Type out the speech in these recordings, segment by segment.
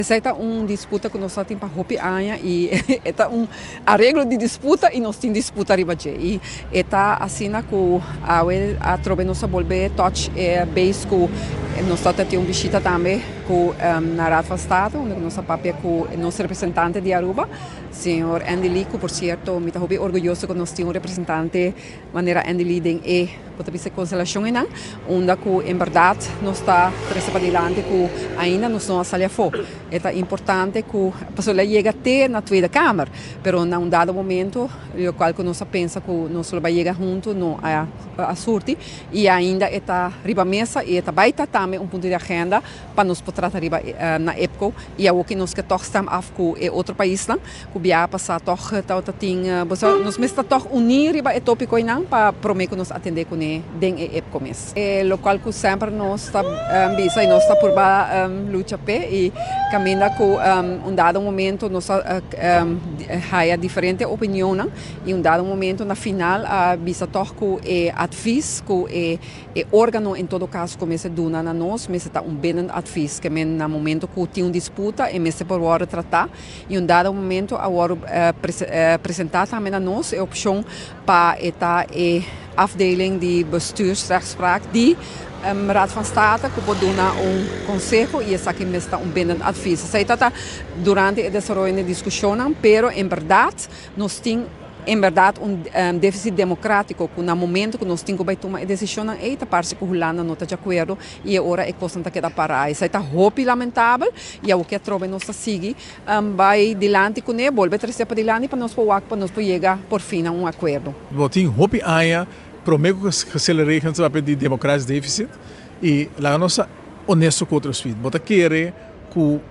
Essa é disputa que nós temos para Hopi Anya e é arreglo de disputa e nós temos disputa riba e está assim que a trove nossa volver touch base que nós temos visita também com na Raad van State onde nossa papel com nosso representante de Aruba, senhor Andy Lee, que por certo me está bem orgulhoso que nós temos um representante maneira Andy Lee den pode ser constelação em onde que em verdade nós está presa para diante que ainda nós não saia fora. É importante que a pessoa chegue até na Tweede Kamer, mas em dado momento, o qual que nós pensa que nós vai chegar junto não a sorte e ainda está riba mesa e está baita também ponto de agenda para nós poder tratar riba na época e é o que nós que toch estamos af com outro país não, que via passar toch tem nós mesmo toch unir riba tópico não para prometer que nós atender com den época mesmo. É local que sempre nós está bisa e nós está por luta pé e caminha com dado momento nós há diferente opinião e dado momento na final bisa toch que advies que órgão em todo caso começa a dar na nós mas está bem advies que no momento que tem disputa e mesmo por hora tratar e dado momento a hora apresentar também a nós a opção para esta afdeling de bestuursrechtspraak die Raad van State que pode dar conselho e essa que me está bem advies. Sei que durante o desenvolvimento da discussão, pero em verdade nós temos em verdade déficit democrático que no momento que nós temos que tomar a decisão é a parte que a Holanda não está de acordo e agora é coisa que está parar. Isso é muito lamentável e é o que a trova nós seguir vai adiante com ele, volta a trazer para adiante para nós poder chegar por fim a acordo. Tem Hopi Anya prometo que se regem o papel de democracia déficit e lá nós honesto com outros filhos. Bota querer que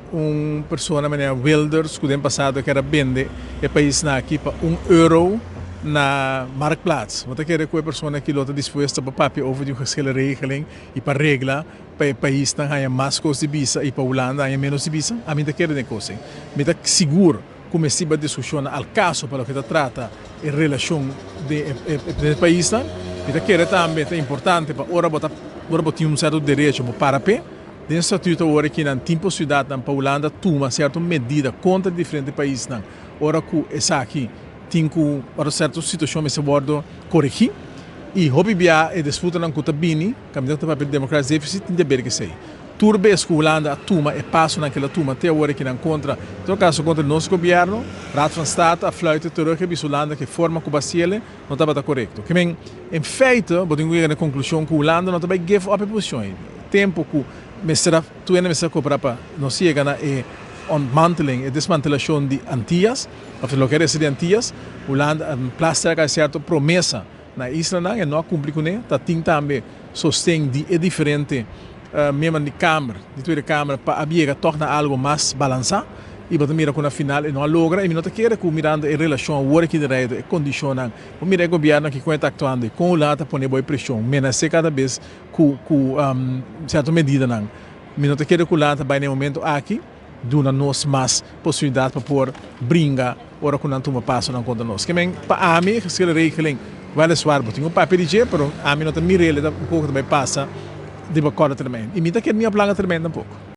pessoa maneira Wilders que ano passado que era vende o país aqui para €1 na marktplaats. Bota querer que a pessoa que está disposta para papel over de uma regeling e para regla para o país não há mais coisas de visa e para a Holanda há menos de visa. A mim está querendo coisa. Me está seguro como se a discussão ao caso para o que trata em relação do país. Me está querendo também é importante para ora botar certo direito para pé. O estatuto agora que na possibilidade na Holanda toma certa medida contra diferentes países. Ora que essa aqui tem que para certa situação se pode corrigir e hobby bia e disputa na conta bini, caminhando para o democracia déficit tem de ver que sei. Turbe a Holanda toma e passo naquela toma até agora que não contra, em todo caso contra o nosso governo, Raad van State a fluita terug que a Holanda que forma com Basiele não estava correto. Que em feito, podemos chegar na conclusão que a Holanda não estava give up a posição. Tempo que mestra tu ainda mestra comprar para nós chega na ontmanteling e desmantelação de Antillas, of lo que é de Antillas, Holanda plastica certa promessa na isla e não cumpre com ela, tem também sostém de diferente mesmo de câmara, de Tweede Kamer para a torna algo mais balançado e para mira com a final e não logra e não te quer que mirando a relação ao work de rede e condicionando o mira o governo que está actuando com o lado põe boa pressão menos cada vez com certa medida não não te quer que o lado vai no momento aqui duna nós mais possibilidade para pôr brinca ora com não toma passo não conta nós que bem para a mim que se regeling vale suar botinho um papel de pero a mim não te mira ele um pouco também passa de bacana também e me tá quer minha plana também um pouco